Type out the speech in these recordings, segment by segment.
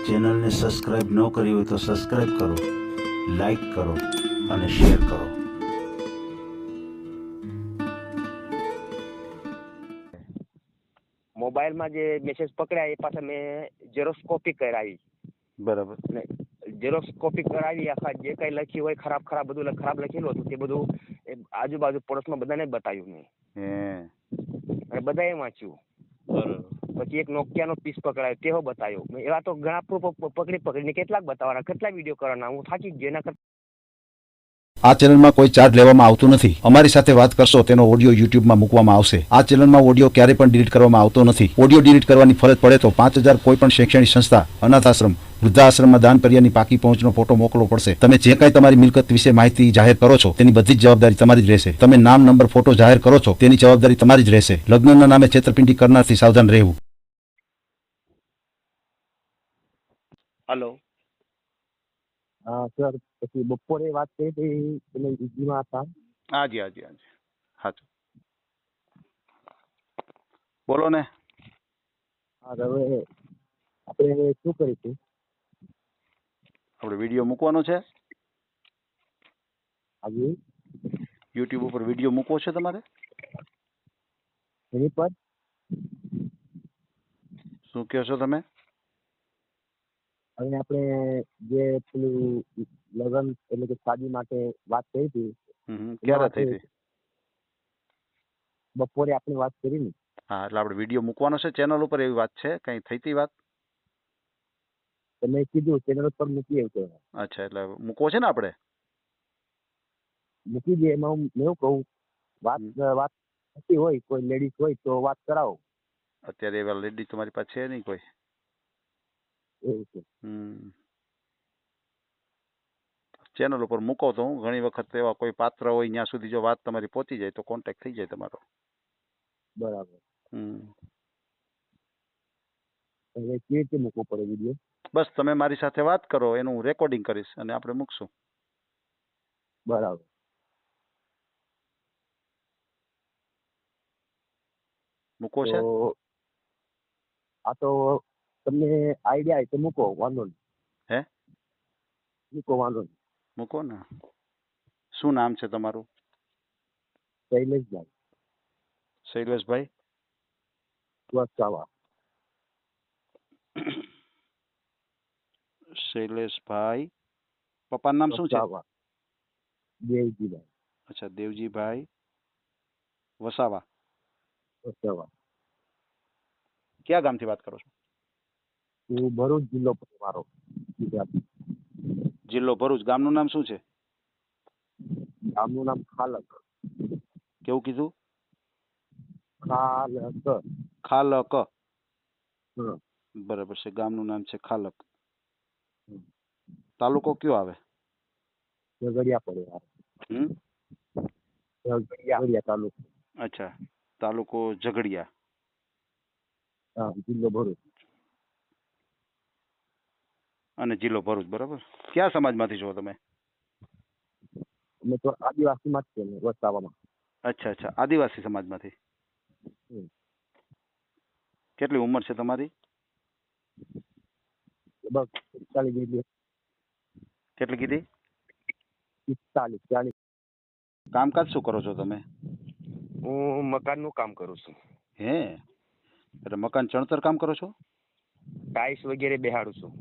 ચેનલને સબસ્ક્રાઇબ ન કરી હોય તો સબસ્ક્રાઇબ કરો, લાઈક કરો અને શેર કરો. મોબાઈલમાં જે મેસેજ પકડ્યા એ પાછા મેં ઝેરોસ્કોપી કરાવી. બરાબર. ને ઝેરોસ્કોપી કરાવી, આખા જે કઈ લખ્યું હોય ખરાબ બધું ખરાબ લખેલું હતું તે બધું આજુબાજુ પડોશમાં બધાને બતાવ્યું મેં. અને બધાએ વાંચ્યું. બરાબર. પછી એક નોકિયાનો પીસ પકડાયો તેવો બતાવ્યો. એવા તો ઘણા પ્રૂફ પકડીને કેટલાક બતાવવાના, કેટલા વિડીયો કરવાના, હું થાકી ગયો. એના કરતા આ ચેનલમાં કોઈ ચાર્જ લેવામાં આવતો નથી. અમારી સાથે વાત કરશો તેનો ઓડિયો યુટ્યુબમાં મૂકવામાં આવશે. આ ચેનલમાં ઓડિયો ક્યારે પણ ડિલીટ કરવામાં આવતો નથી. ઓડિયો ડિલીટ કરવાની ફરજ પડે તો 5000 કોઈ પણ શૈક્ષણિક સંસ્થા, અનાથ આશ્રમ, વૃદ્ધાશ્રમમાં દાન કર્યાની પાકી પહોંચનો ફોટો મોકલવો પડશે. તમે જે કાંઈ તમારી મિલકત વિશે માહિતી જાહેર કરો છો તેની બધી જ જવાબદારી તમારી જ રહેશે. તમે નામ, નંબર, ફોટો જાહેર કરો છો તેની જવાબદારી તમારી જ રહેશે. લગ્નના નામે છેતરપિંડી કરનારથી સાવધાન રહેવું. હલો. હા સર, પછી બપોરે વાત કરી હતી એટલે ઈજીમાં હતા. હાજી. સાચું. બોલો ને. હા, હવે આપણે શું કરીશું? આપણે વિડીયો મૂકવાનો છે. હાજી. યુટ્યુબ ઉપર વિડીયો મૂકવો છે તમારે? એની પર શું કહો છો તમે? હવે આપણે જે પેલું લગ્ન એટલે કે શાદી માટે વાત કરી હતી. ક્યારે થઈ હતી? બપોરે આપણે વાત કરી ને. હા, એટલે આપણે વિડીયો મૂકવાનો છે ચેનલ ઉપર, એવી વાત છે. કઈ થઈ હતી વાત? તમે કીધું ચેનલ પર મૂકી આવજો. અચ્છા, એટલે મૂકવો છે ને આપણે? મૂકી દે. એમાં હું એવું કહું, વાત થતી હોય, કોઈ લેડીઝ હોય તો વાત કરાવો. અત્યારે એવા લેડીઝ તમારી પાસે છે નહીં કોઈ? એવું છે. ચેનલ ઉપર મૂકો તો હું ઘણી વખત એવા કોઈ પાત્ર હોય ત્યાં સુધી જો વાત તમારી પહોંચી જાય તો કોન્ટેક્ટ થઈ જાય તમારો. બરાબર. હવે કેવી રીતે મૂકવો પડે વિડીયો? બસ તમે મારી સાથે વાત કરો, એનું હું રેકોર્ડિંગ કરીશ અને આપણે મૂકશું. બરાબર. મૂકો છે? તો આ તો તમને આઈડિયા હોય તો મૂકો, વાંધો નહીં. હે? મૂકો, વાંધો નહીં. મૂકો ને. શું નામ છે તમારું? શૈલેષભાઈ શૈલેષભાઈ વસાવા. શૈલેષભાઈ, પપ્પાનું નામ શું છે? દેવજીભાઈ. અચ્છા, દેવજીભાઈ વસાવા. વસાવા. ક્યાં ગામથી વાત કરો છો? હું ભરૂચ જિલ્લો મારો, ગુજરાત. જિલ્લો ભરૂચ. ગામનું નામ શું છે? ગામનું નામ ખાલક. કેવું કીધું? ખાલક. ખાલક. હમ. બરાબર છે. ગામનું નામ છે ખાલક. તાલુકો કયો આવે? ઝઘડિયા પડે. ઝઘડિયા તાલુકો. અચ્છા, તાલુકો ઝઘડિયા. હા, જિલ્લો ભરૂચ. અને જિલ્લો ભરૂચ. બરાબર. કયા સમાજમાંથી છો તમે? અમે તો આદિવાસીમાં જ છે, વસાવામાં. અચ્છા, આદિવાસી સમાજમાંથી. કેટલી ઉંમર છે તમારી? બસ 40 જેટલી. કેટલી કીધી? 40. કામકાજ શું કરો છો તમે? હું મકાનનું કામ કરું છું. હે? એટલે મકાન ચણતર કામ કરો છો? ટાઇલ્સ વગેરે બેહાડું છું.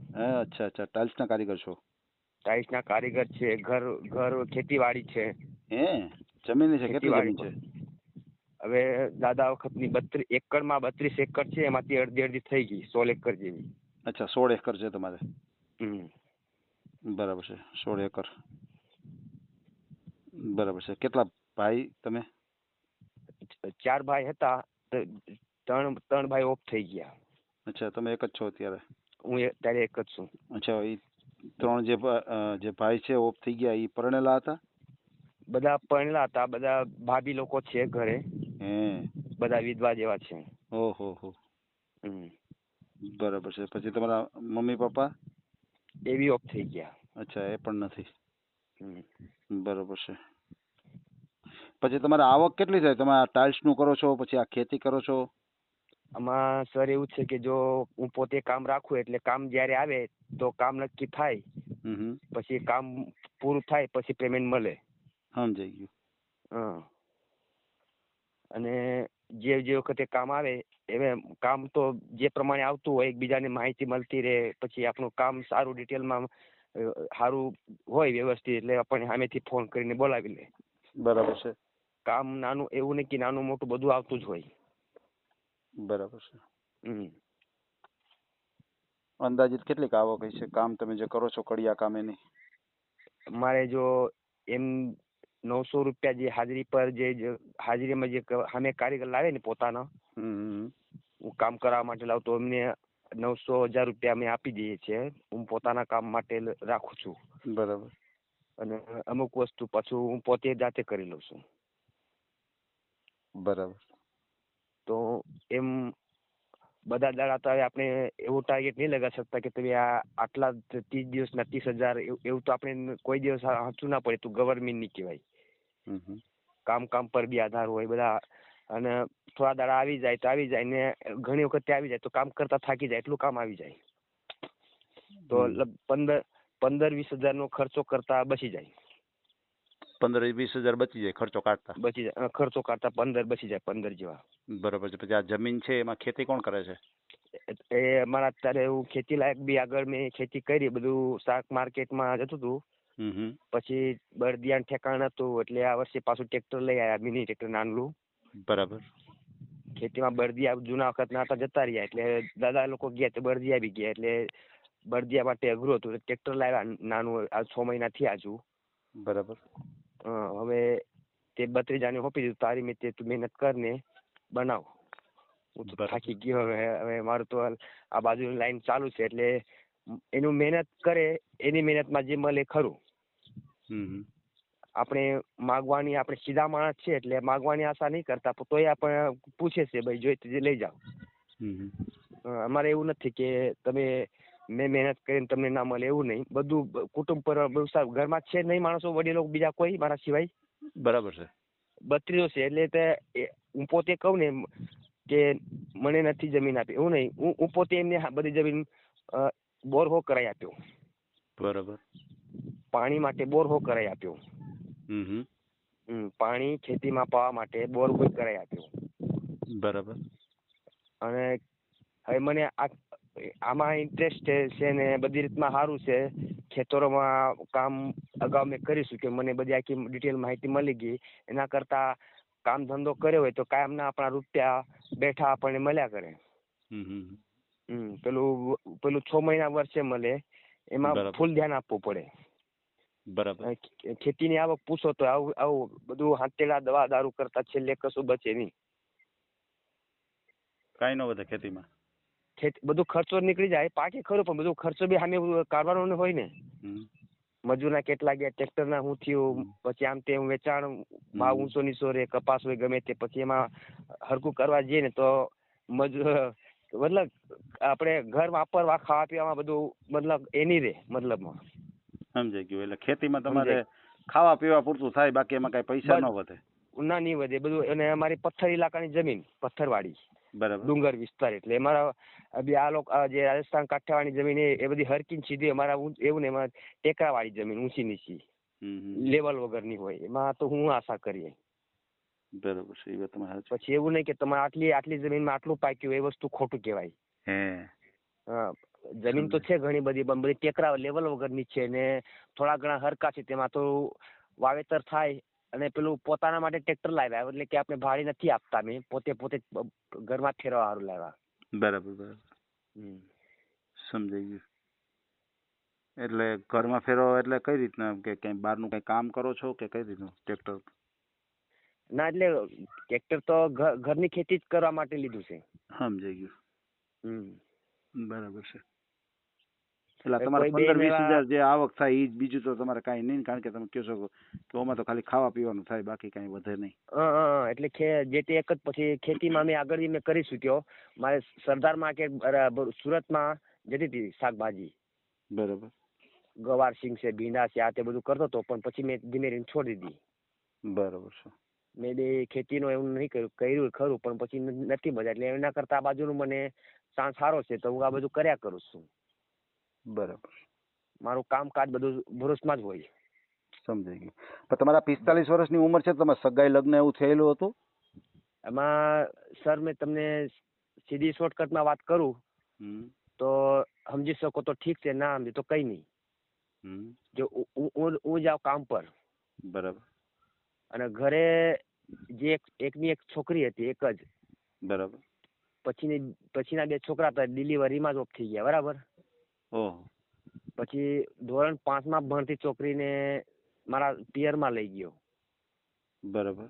અચ્છા, ટાઇલ્સના કારીગર છો? ટાઇલ્સના કારીગર છે. ઘર ખેતીવાડી છે. હે? જમીન છે? કેટલી જમીન છે? હવે દાદા વખતની 32 એકરમાં 32 એકર છે. એમાંથી અડધી થઈ ગઈ, 16 એકર જેવી. અચ્છા, 16 એકર છે તમારે. બરાબર છે, 16 એકર. બરાબર છે. કેટલા ભાઈ તમે? 4 ભાઈ હતા, 3 ભાઈ ઓફ થઈ ગયા. અચ્છા, તમે એક જ છો અત્યારે? હું અત્યારે એક જ છું. અચ્છા, એ 3 જે ભાઈ છે ઓફ થઈ ગયા, એ પરણેલા હતા? બધા પરણેલા હતા. બધા ભાભી લોકો છે ઘરે. બધા વિધવા જેવા છે. ઓહો. બરાબર છે. પછી તમારા mummy papa? A B of થઈ ગયા. અચ્છા, એ પણ નથી. બરાબર છે. પછી તમારે આવક કેટલી થાય? તમે આ ટાઇલ્સ નું કરો છો, પછી આ ખેતી કરો છો? આમાં સર એવું છે કે જો હું પોતે કામ રાખું એટલે કામ જ્યારે આવે તો કામ નક્કી થાય, પછી કામ પૂરું થાય પછી પેમેન્ટ મળે. સમજાઈ ગયું. હા. અને જે વખતે કામ આવે એ કામ તો જે પ્રમાણે આવતું હોય એકબીજાને માહિતી મળતી રહે, પછી આપણું કામ સારું ડિટેલમાં સારું હોય વ્યવસ્થિત એટલે આપણને સામેથી ફોન કરીને બોલાવી લે. બરાબર છે. કામ નાનું એવું નહીં કે નાનું મોટું બધું આવતું જ હોય. બરાબર છે. હમ. અંદાજિત કેટલીક આવક હશે કામ તમે જે કરો છો કડિયા કામ એની? મારે જો એમ 900 રૂપિયા જે હાજરી પર જે હાજરીમાં જે સામે કારીગર લાવે ને પોતાના, હું કામ કરવા માટે લાવતો એમને 900-1000 રૂપિયા અમે આપી દઈએ છીએ. હું પોતાના કામ માટે રાખું છું. બરાબર. અને અમુક વસ્તુ પાછું હું પોતે જાતે કરી લઉં છું. બરાબર. તો એમ બધા દાડા તો હવે આપણે એવું ટાર્ગેટ નહીં લગાવી શકતા કે તમે આટલા 30 દિવસના 30,000 એવું તો આપણે કોઈ દિવસ સાચું ના પડે. તું ગવર્મેન્ટ નહીં કહેવાય. કામ પર બી આધાર હોય બધા. અને થોડા દાડા આવી જાય તો આવી જાય, ને ઘણી વખત આવી જાય તો કામ કરતા થાકી જાય એટલું કામ આવી જાય તો 15-20 હજારનો ખર્ચો કરતા બચી જાય. 15-20 હજાર બચી જાય ખર્ચો કાઢતા? બચી જાય. ખર્ચો કાઢતા 15 બચી જાય, 15 જેવા. બરાબર છે. પછી આ જમીન છે એમાં ખેતી કોણ કરે છે? એ અમારા અત્યારે એવું ખેતી લાયક બી આગળ મેં ખેતી કરી, બધું શાક માર્કેટમાં જતું હતું. પછી બળદિયાનું ઠેકાણ હતું એટલે આ વર્ષે પાછું ટ્રેક્ટર લઈ આવ્યા, મિની ટ્રેક્ટર નાનલું. બરાબર. ખેતીમાં બળદિયા જૂના વખત ના હતા જતા રહ્યા એટલે દાદા લોકો ગયા તો બળદિયા બી ગયા એટલે બળદિયા માટે અઘરું હતું. ટ્રેક્ટર લાવ્યા નાનું, આ 6 મહિના થયા હજુ. બરાબર. હવે તે 32 સોંપી દીધું, તારી મેં તું મહેનત કરને બનાવ. હું તો થાકી ગયો. હવે મારું તો આ બાજુની લાઈન ચાલુ છે એટલે એનું મહેનત કરે એની મહેનતમાં જે મળે ખરું. આપણે માગવાની, આપણે સીધા માણસ છે એટલે માગવાની આશા નહીં કરતા, તોય આપણે પૂછે છે ભાઈ જોઈતું લઈ જાઓ. અમારે એવું નથી કે તમે મેં મહેનત કરીને તમને ના મળે એવું નહીં. બધું કુટુંબ પર ઘરમાં છે નહીં માણસો વડીલો બીજા કોઈ મારા સિવાય. બરાબર છે. 32 છે એટલે હું પોતે કહું ને કે મને નથી જમીન આપી એવું નહીં. હું પોતે એમને બધી જમીન બોરહો કરાવી આપ્યો. બરાબર. પાણી માટે બોરહો કરાવી આપ્યો. પાણી ખેતીમાં પાવા માટે બોરહો કરાવી આપ્યો. બરાબર. અને હવે મને આમાં ઇન્ટરેસ્ટ છે ને બધી રીતમાં સારું છે. ખેતરોમાં કામ અગાઉ મેં કરીશું કે મને બધી આખી ડિટેલ માહિતી મળી ગઈ. એના કરતા કામ ધંધો કર્યો હોય તો કાયમના આપણા રૂપિયા બેઠા આપણને મળ્યા કરે. પેલું 6 મહિના વર્ષે મળે એમાં ફૂલ ધ્યાન આપવું પડે. બરાબર. ખેતીની આવક પૂછો તો આવું બધું હાથેડા દવા દારૂ કરતા છેલ્લે કશું બચે નહીં. કાંઈ ન વધે ખેતીમાં. બધું ખર્ચો નીકળી જાય. પાકે ખરું પણ બધું ખર્ચો બી સામે કાઢવાનો હોય ને. મજૂરના કેટલા ગયા, ટ્રેક્ટરના શું થયું, પછી આમ તેમ વેચાણ ભાવ ઊંચો નીચો રે, કપાસ હોય ગમે તે, પછી એમાં હરકું કરવા જઈએ ને તો મતલબ આપણે ઘર વાપરવા ખાવા પીવામાં બધું મતલબ એની રે મતલબમાં. સમજાઈ ગયું. એટલે ખેતીમાં તમારે ખાવા પીવા પૂરતું થાય, બાકી એમાં કઈ પૈસા ન વધે. ના નહીં વધે બધું. અને અમારી પથ્થર ઇલાકાની જમીન, પથ્થરવાળી, બરાબર, ડુંગર વિસ્તાર, એટલે અમારા આ લોકો જે રાજસ્થાન કાંઠાવાળી જમીન એ બધી હરકી સીધી, અમારા એવું ને એમાં ટેકરાવાળી જમીન ઊંચી નીચી લેવલ વગરની હોય. એમાં તો હું આશા કરીએ. બરાબર છે. એ વાત તમારે સાચી. પછી એવું નહીં કે તમારે આટલી જમીનમાં આટલું પાક્યું એ વસ્તુ ખોટું કહેવાય. જમીન તો છે ઘણી બધી, પણ બધી ટેકરા લેવલ વગરની છે ને થોડા ઘણા હરકા છે. તેમાં તો વાવેતર થાય. અને પેલું પોતાના માટે ટ્રેક્ટર લાવ્યા એટલે કે આપણે ભાડે નથી આપતા, મેં પોતે ઘરમાં ફેરવા સારું લાવ્યા. બરાબર બરાબર. સમજાઈ ગયું. એટલે ઘરમાં ફેરવા એટલે કઈ રીતના, કે કઈ બહારનું કઈ કામ કરો છો કે કઈ રીતનું ટ્રેક્ટર? ના એટલે ટ્રેક્ટર તો ઘરની ખેતી જ કરવા માટે લીધું છે. સમજાઈ ગયું. બરાબર છે. એટલે કોઈ તમારે 15-20 બેન હજાર જે આવક થાય એ જ, બીજું તો તમારે કાંઈ નહીં, કારણ કે તમે કહો છો કે ઓમાં તો ખાલી ખાવા પીવાનું થાય, બાકી કાંઈ વધે નહીં. એટલે જે તે એક જ. પછી ખેતીમાં મેં આગળ મેં કરી શક્યો. મારે સરદાર માર્કેટ સુરતમાં જતી હતી શાકભાજી. બરાબર. ગવાર સિંગ છે, ભીંડા છે, આ તે બધું કરતો હતો, પણ પછી મેં ધીમે ધીમે છોડી દીધી. બરાબર છે. મેં બી ખેતીનું એવું નહીં કર્યું ખરું, પણ પછી નથી મજા, એટલે એના કરતાં આ બાજુનું મને ચાન્સ સારો છે તો હું આ બધું કર્યા કરું છું. બરાબર, મારું કામકાજ બધું ભરૂચમાં જ હોય. સમજાઈ ગયું. પણ તમારા 45 વર્ષની ઉંમર છે, તમારે સગાઈ લગ્ન એવું થયેલું હતું? એમાં સર મેં તમને સીધી શોર્ટકટમાં વાત કરું તો સમજી શકો તો ઠીક છે, ના સમજી તો કંઈ નહીં. જો હું જાઉં કામ પર, બરાબર અને ઘરે જે એકની એક છોકરી હતી, એક જ. બરાબર. પછીના 2 છોકરા હતા, ડિલિવરીમાં જ ઓફ થઈ ગયા. બરાબર. ઓહો. પછી ધોરણ 5માં ભણતી છોકરીને મારા પિયરમાં લઈ ગયો. બરાબર.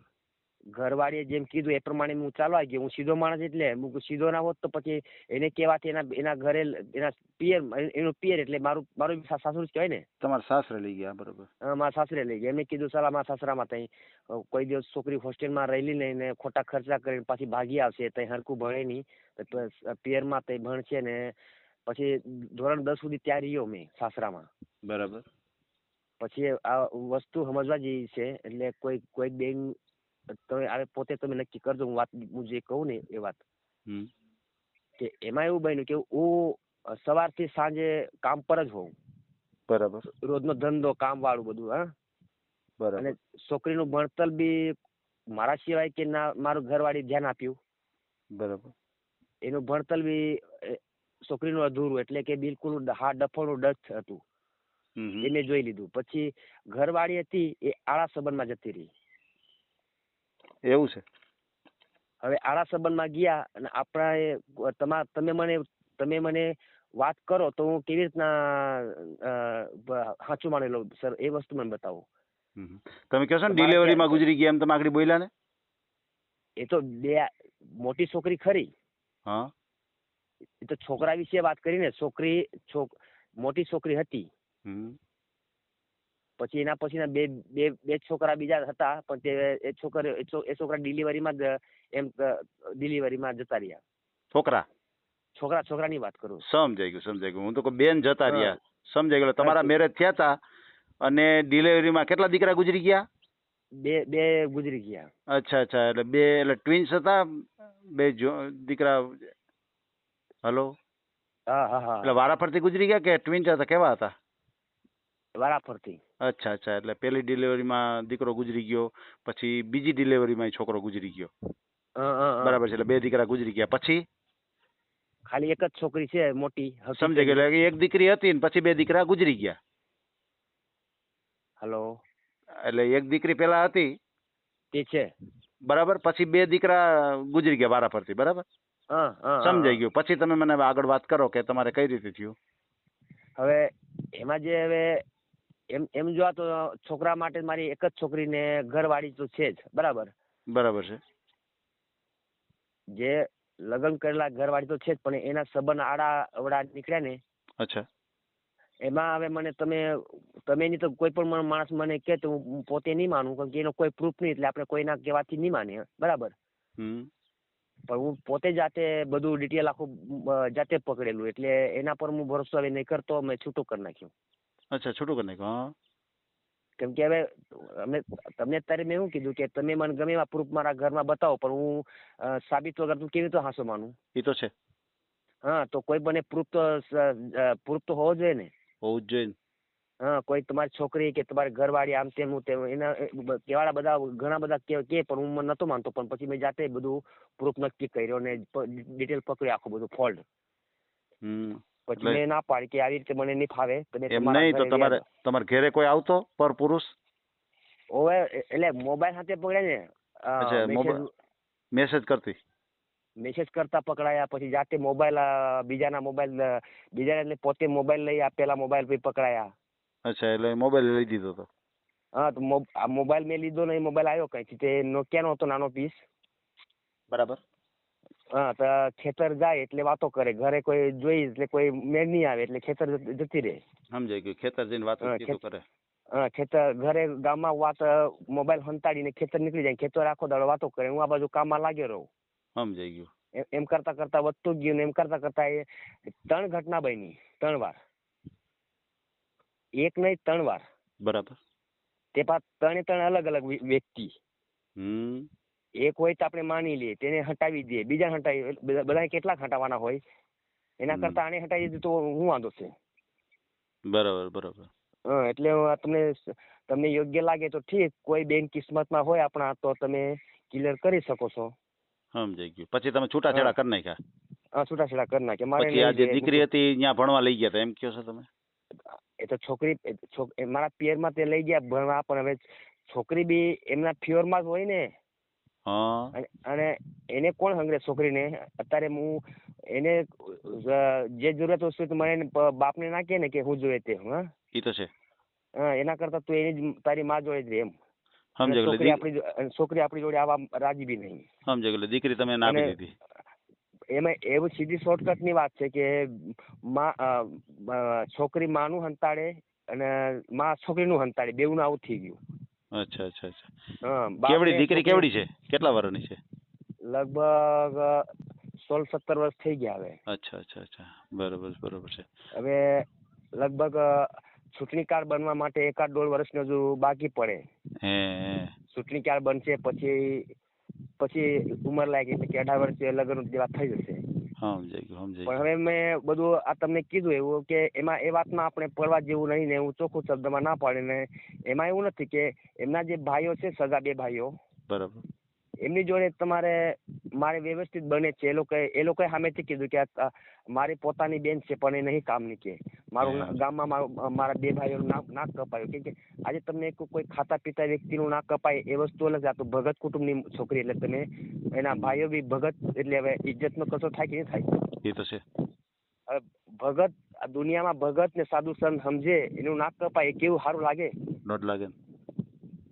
ઘરવાળીએ જેમ કીધું એ પ્રમાણે હું ચાલવા ગયો. હું સીધો માણસ, એટલે હું સીધો ના હોત તો પછી એને કહેવાથી એના ઘરે એના પિયર, એનું પિયર એટલે મારું સાસરું જ કહેવાય ને. તમારા સાસરે લઈ ગયા? બરાબર. મારા સાસરે લઈ ગયા. એમને કીધું સાલા મારા સાસરામાં તઈ કોઈ દિવસ છોકરી હોસ્ટેલમાં રહેલી નહીં ને ખોટા ખર્ચા કરીને પાછી ભાગી આવશે, તઈ હરખું ભણે નહીં, પિયરમાં તઈ ભણશે ને. પછી ધોરણ 10 સુધી ત્યાં રહ્યો મેં સાસરામાં. બરાબર. પછી આ વસ્તુ સમજવા જેવી છે, એટલે કોઈ બેન તમે હવે પોતે તમે નક્કી કરજો. હું જે કહું ને એ વાત, કે એમાં એવું બન્યું કે હું સવારથી સાંજે કામ પર જ હોઉં. બરાબર. રોજનો ધંધો, કામ વાળું બધું. હા. બરાબર. અને છોકરીનું ભણતર બી મારા સિવાય કે ના મારું ઘરવાળી ધ્યાન આપ્યું. બરાબર. એનું ભણતર બી છોકરીનું અધૂરું, એટલે કે બિલકુલ ડફોનું ડચ હતું. એ મેં જોઈ લીધું. પછી ઘરવાળી હતી એ આળા સંબંધમાં જતી રહી. એવું છે? હવે આળા સંબંધમાં ગયા અને આપણા તમે મને વાત કરો તો હું કેવી રીતના સાચું માની લઉં સર, એ વસ્તુ મને બતાવો. તમે કહો છો ને ડિલિવરીમાં ગુજરી ગયા, એમ તમે આગળ બોલ્યા ને? એ તો બે મોટી છોકરી ખરી. હા. એ તો છોકરા વિશે વાત કરીને. મોટી છોકરી હતી. પછી એના પછીના બે છોકરા બીજા હતા, પણ એ છોકરા ડિલિવરીમાં જ ડિલિવરીમાં જતા રહ્યા. છોકરાની વાત કરું. સમજાઈ ગયું. હું તો કોઈ બેન જતા રહ્યા. સમજાઈ ગયું. તમારા મેરેજ થયા હતા અને ડિલિવરીમાં કેટલા દીકરા ગુજરી ગયા? બે ગુજરી ગયા. અચ્છા. એટલે ટ્વિન્સ હતા, બે દીકરા. હલો. હા. એટલે વારાફરતી ગુજરી ગયા કે ટ્વિન્સ હતા? કેવા હતા? વારાફરતી. અચ્છા. એટલે પહેલી ડિલિવરીમાં દીકરો ગુજરી ગયો, પછી બીજી ડિલિવરીમાં છોકરો ગુજરી ગયો. બરાબર છે. એટલે 2 દીકરા ગુજરી ગયા. પછી ખાલી એક જ છોકરી છે મોટી. સમજાઈ ગયું. એટલે એક દીકરી હતી ને પછી 2 દીકરા ગુજરી ગયા. હલો. એટલે એક દીકરી પેલા હતી તે છે. બરાબર. પછી 2 દીકરા ગુજરી ગયા વારાફરતી. બરાબર. સમજાઈ ગયું. પછી તમે મને આગળ વાત કરો કે તમારે કઈ રીતે થયું. હવે એમાં જે એમ જોવા તો છોકરા માટે મારી એક જ છોકરીને ઘરવાળી તો છે જ. બરાબર છે. જે લગ્ન કરેલા ઘરવાળી તો છે જ, પણ એના સંબંધ આડા અવડા નીકળ્યા ને. અચ્છા. એમાં હવે મને તમે નહીં તો કોઈ પણ માણસ મને કહે તો હું પોતે નહીં માનું, કારણ કે એનો કોઈ પ્રૂફ નહીં, એટલે આપણે કોઈના કહેવાથી નહીં માનીએ. બરાબર. પણ હું પોતે જાતે બધું ડિટેલ આખું જાતે પકડેલું, એટલે એના પર હું ભરોસો હવે નહીં કરતો. મેં છૂટું કરી નાખ્યું. અચ્છા, છૂટું કરી નાખ્યું. કેમ કે હવે તમને અત્યારે મેં શું કીધું કે તમે મને ગમે એવા પ્રૂફ મારા ઘરમાં બતાવો, પણ હું સાબિત વગર તું કેવી રીતે હાસો માનું? એ તો છે. હા, તો કોઈ બને પ્રૂફ તો હોવો જોઈએ ને. હોવું જ જોઈએ. હા, કોઈ તમારી છોકરી કે તમારી ઘરવાળી આમ તેમ એના કેવાળા બધા ઘણા બધા કે, પણ હું મને નતો માનતો. પણ પછી મેં જાતે બધું પ્રૂફ નક્કી કર્યો ને ડિટેલ પકડ્યું આખું બધું ફોલ્ટ. પછી મેં ના પાડી કે આવી રીતે મને નહીં ફાવે. એમ નહીં તો તમારે ઘરે કોઈ આવતો પર પુરુષ? ઓવે, એટલે મોબાઈલ સાથે પકડ્યા ને. મેસેજ કરતા પકડાયા. પછી જાતે મોબાઈલ બીજાના એટલે પોતે મોબાઈલ લઈ આપેલા મોબાઈલ પછી પકડાયા. અચ્છા. એટલે મોબાઈલ લઈ દીધો હતો? હા, તો આ મોબાઈલ મેં લીધો ને એ મોબાઈલ આવ્યો કઈ તે નોકિયાનો હતો, નાનો પીસ. બરાબર. હા, તો ખેતર જાય એટલે વાતો કરે. ઘરે કોઈ જોઈ એટલે કોઈ મેળ નહીં આવે, એટલે ખેતર જતી રહે. સમજાઈ ગયું. ખેતર જઈને વાતો કરે. હા, ખેતર ઘરે ગામમાં વાત મોબાઈલ હંતાડીને ખેતર નીકળી જાય. ખેતર આખો દાડો વાતો કરે. હું આ બાજુ કામમાં લાગ્યો રહું. સમજાઈ ગયું. એમ કરતા વધતું ગયું ને એમ કરતા એ 3 ઘટના બની. 3 વાર. એક નહીં 3 વાર. બરાબર. તે પાછ 3 અલગ અલગ વ્યક્તિ. એક હોય તો આપણે માની લઈએ, તેને હટાવી દઈએ, બીજા હટાવી, બધા કેટલાક હટાવવાના હોય, એના કરતા આને હટાવી દીધું તો હું વાંધો છે. બરાબર બરાબર. એટલે તમને યોગ્ય લાગે તો ઠીક, કોઈ બેન કિસ્મતમાં હોય આપણા તો તમે ક્લિયર કરી શકો છો. સમજાઈ ગયું. પછી તમે છૂટાછેડા કરી નાખ્યા? છૂટાછેડા કરી નાખ્યા. મારે પછી આ જે દીકરી હતી ત્યાં ભણવા લઈ ગયા હતા એમ કહો છો તમે? એ તો છોકરી મારા પિયરમાં તે લઈ ગયા ભણવા, પણ હવે છોકરી બી એમના ફ્યોરમાં જ હોય ને. અને એને કોણ હંગરે છોકરીને? અત્યારે હું એને જે જરૂરત વસ્તુ તો મને બાપને ના કહે ને કે હું જોઈએ તે. એ તો છે. એના કરતા તું એની તારી માં જોડે જ એમ. છોકરી આપણી જોડે આવવા રાજી બી નહીં. સમજાય ગયું. દીકરી તમે ના આપી દીધી. એમાં એવું સીધી શોર્ટકટ ની વાત છે કે છોકરી માનું હંતાડે અને માં છોકરીનું હંતાડે, બેવું આવું થઈ ગયું. અચ્છા અચ્છા અચ્છા. કેવડી દીકરી કેવડી છે? કેટલા વર્ષની છે? લગભગ 16-17 વર્ષ થઈ ગયા હવે. અચ્છા અચ્છા અચ્છા. બરોબર બરોબર છે. હવે લગભગ ચૂંટણી કાર્ડ બનવા માટે 1-1.5 વર્ષનું હજુ બાકી પડે. ચૂંટણી કાર્ડ બનશે પછી ઉંમર લાગી એટલે કે 18 વર્ષે લગ્ન જેવા થઈ જશે. પણ હવે મેં બધું આ તમને કીધું એવું કે એમાં એ વાતમાં આપણે પડવા જેવું નહીં ને, હું ચોખ્ખું શબ્દમાં ના પાડે ને. એમાં એવું નથી કે એમના જે ભાઈઓ છે, સગા 2 ભાઈઓ, બરાબર, એમની જોડે મારે વ્યવસ્થિત બને છે. એ લોકોએ સામેથી કીધું કે મારી પોતાની બેન છે પણ એ નહીં કામની કે મારું ગામમાં મારા 2 ભાઈઓનું નાક કપાયું. કે આજે તમને કોઈ ખાતા પીતા વ્યક્તિનું નાક કપાય એ વસ્તુ અલગ. આ તો ભગત કુટુંબની છોકરી એટલે તમે એના ભાઈઓ બી ભગત, એટલે હવે ઇજ્જતનો કશો થાય કે નહીં થાય? એ તો છે. હવે ભગત આ દુનિયામાં ભગત ને સાધુ સંત સમજે એનું નાક કપાય એ કેવું સારું લાગે? નોટ લાગે.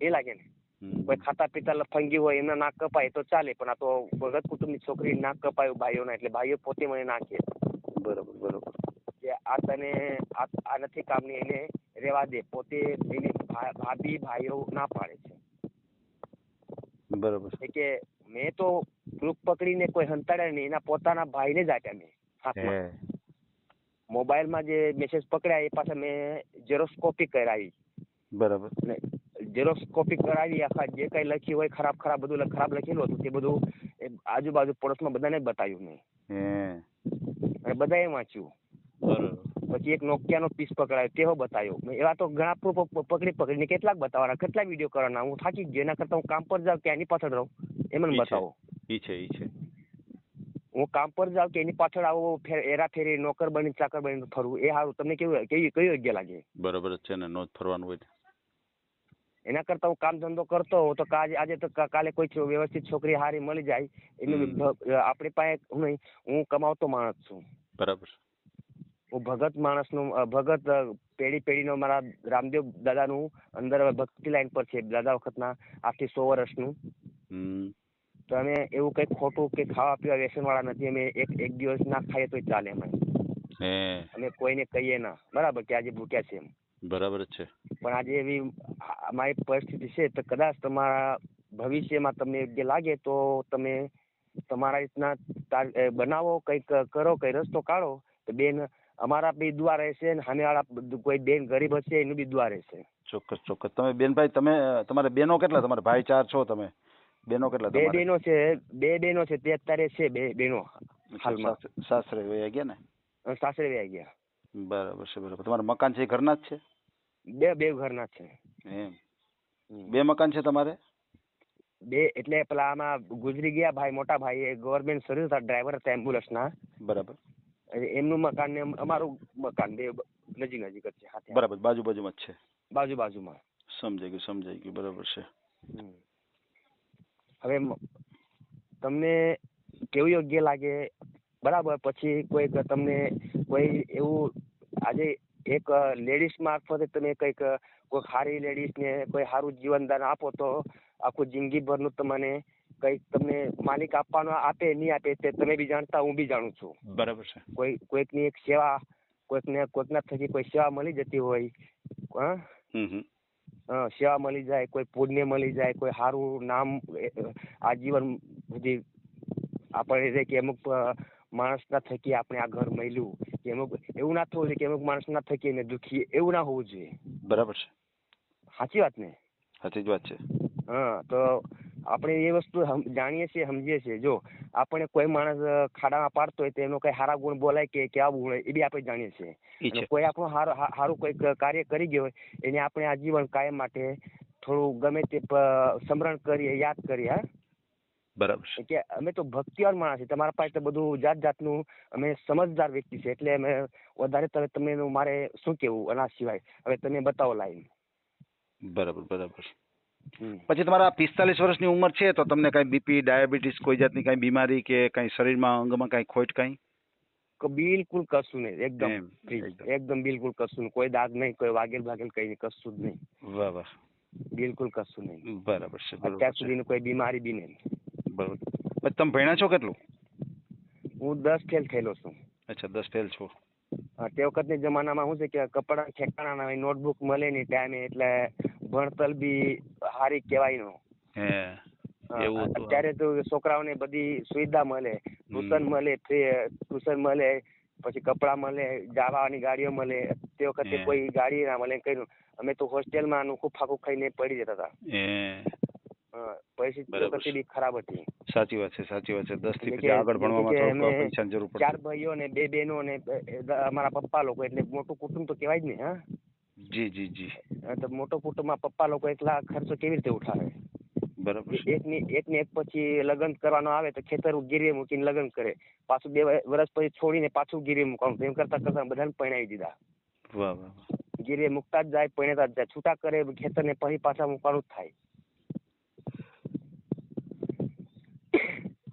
એ લાગે ને. કોઈ ખાતા પીતા લફંગી હોય એમના નાક કપાય તો ચાલે, પણ આ તો ભગત કુટુંબની છોકરી નાક કપાયું ભાઈઓના, એટલે ભાઈઓ પોતે મને નાખે. બરોબર બરોબર. કે આ તને આ નથી કામની, એને રેવા દે. પોતે એની ભાભી ભાઈઓ ના પાડે છે. બરોબર. કે મેં તો ગ્રુપ પકડીને કોઈ હંતાડ્યા નહીં, એના પોતાના ભાઈને જ આપ્યા મેં હાથમાં. મોબાઈલમાં જે મેસેજ પકડ્યા એ પાછા મેં ઝેરોક્સ કોપી કરાવી. બરાબર. ઝેરોક્સ કોપી કરાવી, આખા જે કઈ લખ્યું હોય ખરાબ બધું ખરાબ લખેલું હતું તે બધું આજુબાજુ પડોશમાં બધાને બતાવ્યું મેં. અને બધાએ વાંચ્યું. પછી એક નોકિયાનો પીસ પકડાયો તેવો બતાવ્યો. એવા તો ઘણા પ્રૂફ પકડીને કેટલાક બતાવવાના, કેટલા વિડીયો કરવાના. હું થાકી ગયો. એના કરતા હું કામ પર જાઉં કે એની પાછળ રહું એ મને બતાવો. હું કામ પર જાઉં કે એની પાછળ આવું એરાફેરી નોકર બની ચાકર બની ફરવું એ સારું? તમને કયું યોગ્ય લાગે? બરોબર છે ને, નો ફરવાનું હોય. એના કરતા હું કામ ધંધો કરતો હોઉં તો આજે તો કાલે કોઈ વ્યવસ્થિત છોકરી હારી મળી જાય એનું આપણી પાસે હું કમાવતો માણસ છું. બરાબર. હું ભગત માણસનું ભગત પેઢીનો મારા રામદેવ દાદાનું અંદર ભક્તિ લાઈન પર છે. દાદા વખતના આજથી 100 વર્ષનું. તો અમે એવું કંઈક ખોટું કે ખાવા પીવા વ્યસન વાળા નથી. અમે એક દિવસ ના ખાઈએ તો ચાલે. અમે કોઈને કહીએ ના, બરાબર, કે આજે ભૂખ્યા છે એમ. બરાબર છે. પણ આજે એવી અમારી પરિસ્થિતિ છે તો કદાચ તમારા ભવિષ્યમાં તમને યોગ્ય લાગે તો તમે તમારા રીતના બનાવો, કંઈક કરો, કંઈ રસ્તો કાઢો તો બેન અમારા બી દુઆ રહેશે ને સામેવાળા કોઈ બેન ગરીબ હશે એનું બી દુઆ રહેશે. ચોક્કસ ચોક્કસ. તમે બેનભાઈ તમારે બેનો કેટલા? તમારા ભાઈ 4 છો તમે, બેનો કેટલા? 2 બેનો છે. 2 બેનો છે તે અત્યારે છે. 2 બેનો હાલમાં સાસરે વયા ગયા ને? સાસરે વયા ગયા. બરાબર છે બરાબર. તમારા મકાન છે એ ઘરના જ છે? 2 ઘરના છે. એમ 2 મકાન છે તમારે? 2 એટલે પેલા આમાં ગુજરી ગયા ભાઈ, મોટા ભાઈ એ ગવર્મેન્ટ સર્વિસ હતા, ડ્રાઈવર હતા એમ્બ્યુલન્સના. બરાબર. એમનું મકાન ને અમારું મકાન 2 નજીક જ છે. બરાબર. બાજુમાં જ છે? બાજુમાં. સમજાઈ ગયું. બરાબર છે. હવે તમને કેવું યોગ્ય લાગે? બરાબર. પછી તમને કોઈ એવું આજે એક લેડીઝ મારફતે તમે કંઈક કોઈ સારી લેડીઝને કોઈ સારું જીવનદાન આપો તો આખું જિંદગીભરનું તમને કંઈક તમને માલિક આપવાનો આપે નહીં આપે તે તમે બી જાણતા, હું બી જાણું છું. બરાબર છે. કોઈકની એક સેવા, કોઈકના થકી કોઈ સેવા મળી જતી હોય, સેવા મળી જાય, કોઈ પુણ્ય મળી જાય, કોઈ સારું નામ આજીવન સુધી આપણે રહે કે અમુક માણસના થકી આપણે આ ઘર મળ્યું કે અમુક એવું ના થવું જોઈએ કે અમુક માણસના થકી એને દુખી, એવું ના હોવું જોઈએ. બરાબર છે. સાચી વાત ને? સાચી જ વાત છે. તો આપણે એ વસ્તુ જાણીએ છીએ, સમજીએ છીએ. જો આપણે કોઈ માણસ ખાડામાં પાડતો હોય તો એનો કઈ સારા ગુણ બોલાય કે કેવા ગુણ હોય એ બી આપણે જાણીએ છીએ. અને કોઈ આપણું સારું કોઈ કાર્ય કરી ગયો હોય એને આપણે આજીવન કાયમ માટે થોડું ગમે તે સ્મરણ કરીએ, યાદ કરીએ. હા, બરાબર છે. કે અમે તો ભક્તિવાન માણસ છીએ. તમારા પાસે તો બધું જાત જાતનું અમે સમજદાર વ્યક્તિ છે, એટલે અમે વધારે તમે મારે શું કેવું આના સિવાય. હવે તમે બતાવો લાઈન. બરાબર બરાબર. પછી તમારા 45 વર્ષની ઉંમર છે તો તમને કઈ બીપી, ડાયાબિટીસ, કોઈ જાતની કઈ બીમારી કે કઈ શરીરમાં અંગમાં કઈ ખોટ કઈ? બિલકુલ કશું નહીં, એકદમ બિલકુલ કશું નહીં. કોઈ દાગ નહીં, કોઈ વાગેલ કઈ નહીં, કશું જ નહીં. વાહ વાહ. બિલકુલ કશું નહીં. બરાબર છે. અત્યાર સુધીની કોઈ બીમારી બી નહીં. બરાબર. પછી તમે ભણ્યા છો કેટલું? હું 10 ફેલ થયેલો છું. અચ્છા, 10 ફેલ છો. તે વખતની જમાનામાં શું છે કે કપડા ઠેકાણા નહીં, નોટબુક મળે નહીં ટાઈમે, એટલે ભણતર બી સારી કહેવાય નો. અત્યારે તો છોકરાઓને બધી સુવિધા મળે, ટ્યુશન મળે, પછી કપડા મળે, જવાની ગાડીઓ મળે. તે વખતે કોઈ ગાડી ના મળે. કઈ અમે તો હોસ્ટેલમાં અનોખું ફાકું ખાઈને પડી જતા હતા. પરિસ્થિતિ બી ખરાબ હતી. સાચી વાત છે, સાચી વાત છે. 10 થી પછી આગળ ભણવામાં પૈસાની જરૂર પડે. 4 ભાઈઓ ને 2 બહેનો ને અમારા પપ્પા લોકો, એટલે મોટું કુટુંબ તો કહેવાય જ ને. હા, જી જી જી. તો મોટો કુટુંબમાં પપ્પા લોકો એટલા ખર્ચો કેવી રીતે ઉઠાવે? બરાબર. એકને એક પછી લગ્ન કરવાનો આવે તો ખેતર ગીરવે મૂકીને લગ્ન કરે, પાછું 2 વર્ષ પછી છોડીને પાછું ગીરવે મૂકવાનું. એમ કરતા બધાને પરણાવી દીધા. વાહ વાહ. ગીરવે મૂકતા જ જાય, પરણતા જ જાય, છૂટા કરે ખેતર ને પછી પાછા મૂકવાનું જ થાય.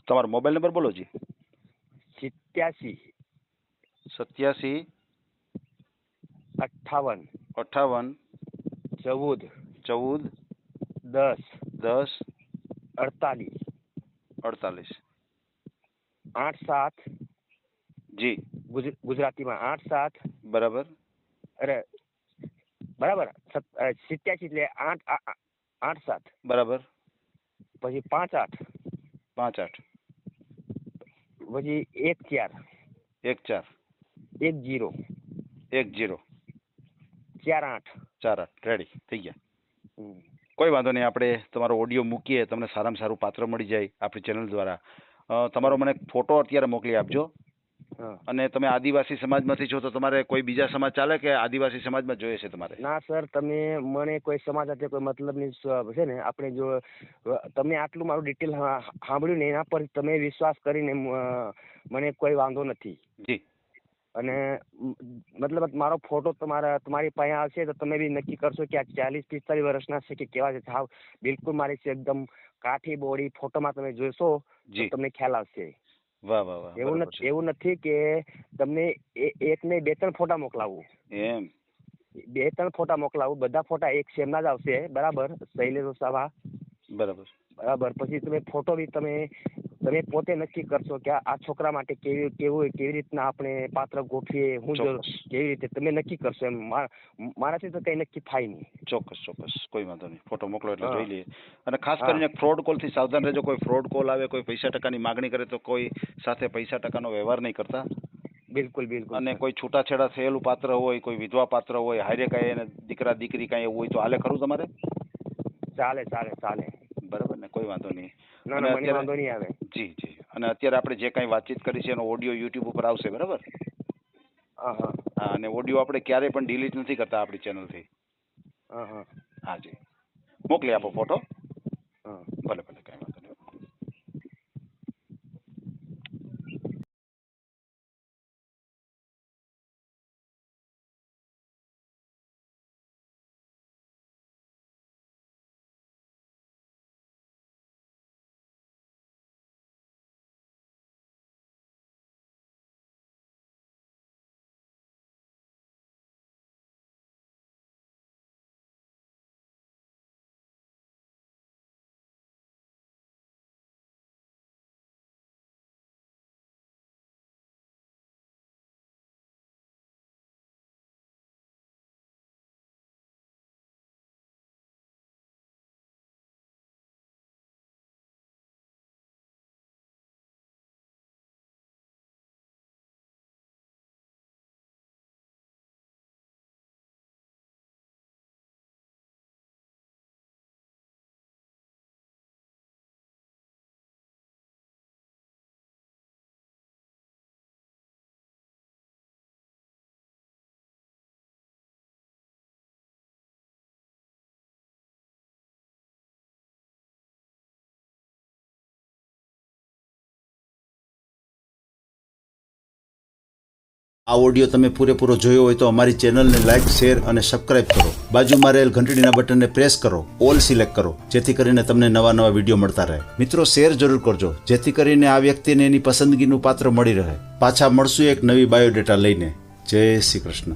તમારો મોબાઈલ નંબર બોલો જી. 87 87 58 58 14 14 10 10 48 48 87 જી. ગુજરાતીમાં 87. બરાબર. અરે બરાબર, 87 એટલે 87. બરાબર. પછી 58 58 પછી 14 14 10 10 48. 48 રેડી થઈ ગયા. કોઈ વાંધો નહીં, આપણે તમારો ઓડિયો મૂકીએ, તમને સારામાં સારું પાત્ર મળી જાય આપણી ચેનલ દ્વારા. તમારો મને ફોટો અત્યારે મોકલી આપજો. અને તમે આદિવાસી સમાજમાંથી છો તો તમારે કોઈ બીજા સમાજ ચાલે કે આદિવાસી સમાજમાં જોઈએ છે તમારે? ના સર, તમે મને કોઈ સમાજ સાથે કોઈ મતલબની છે ને. આપણે જો તમે આટલું મારું ડિટેલ સાંભળ્યું ને એના પર તમે વિશ્વાસ કરીને મને કોઈ વાંધો નથી. જી. અને મતલબ મારો ફોટો તમારી પાસે આવશે તો તમે બી નક્કી કરશો કે આ 40-45 વર્ષના છે કે કેવા છે. સાવ બિલકુલ મારી છે એકદમ કાઠી બોડી. ફોટોમાં તમે જોશો તો તમને ખ્યાલ આવશે. વાહ વાહ વાહ. એવું નથી કે તમને એક ને 2-3 ફોટા મોકલાવું. એમ 2-3 ફોટા મોકલાવું, બધા ફોટા એક સેમના જ આવશે. બરાબર, શૈલેષ વસાવા. બરાબર. પછી તમે ફોટો બી તમે પોતે નક્કી કરશો કે આ છોકરા માટે કેવી રીતના આપણે પાત્ર ગોઠવીએ, હું કેવી રીતે તમે નક્કી કરશો. એમ મારાથી તો કઈ નક્કી થાય નહીં. ચોક્કસ ચોક્કસ, કોઈ વાંધો નહીં. ફોટો મોકલો એટલે જોઈ લઈએ. અને ખાસ કરીને ફ્રોડ કોલ થી સાવધાન રહેજો. કોઈ ફ્રોડ કોલ આવે, કોઈ પૈસા ટકાની માગણી કરે તો કોઈ સાથે પૈસા ટકાનો વ્યવહાર નહીં કરતા. બિલકુલ બિલકુલ. અને કોઈ છૂટાછેડા થયેલું પાત્ર હોય, કોઈ વિધવા પાત્ર હોય, હારે કઈ એને દીકરા દીકરી કઈ એવું હોય તો હાલે ખરું તમારે? ચાલે. બરાબર ને, કોઈ વાંધો નહીં. ના, મને વાંધો નહીં આવે. જી જી. અને અત્યારે આપણે જે કઈ વાતચીત કરી છે એનો ઓડિયો યુટ્યુબ ઉપર આવશે, બરાબર? હા, અને ઓડિયો આપણે ક્યારેય પણ ડિલીટ નથી કરતા આપણી ચેનલથી. હા જી. મોકલી આપો ફોટો. ભલે ભલે. આ ઓડિયો તમે પૂરેપૂરો જોયો હોય તો અમારી ચેનલને લાઇક, શેર અને સબસ્ક્રાઇબ કરો. બાજુમાં રહેલ ઘંટડીના બટનને પ્રેસ કરો, ઓલ સિલેક્ટ કરો, જેથી કરીને તમને નવા નવા વિડીયો મળતા રહે. મિત્રો, શેર જરૂર કરજો, જેથી કરીને આ વ્યક્તિને એની પસંદગીનું પાત્ર મળી રહે. પાછા મળશું એક નવી બાયોડેટા લઈને. જય શ્રી કૃષ્ણ.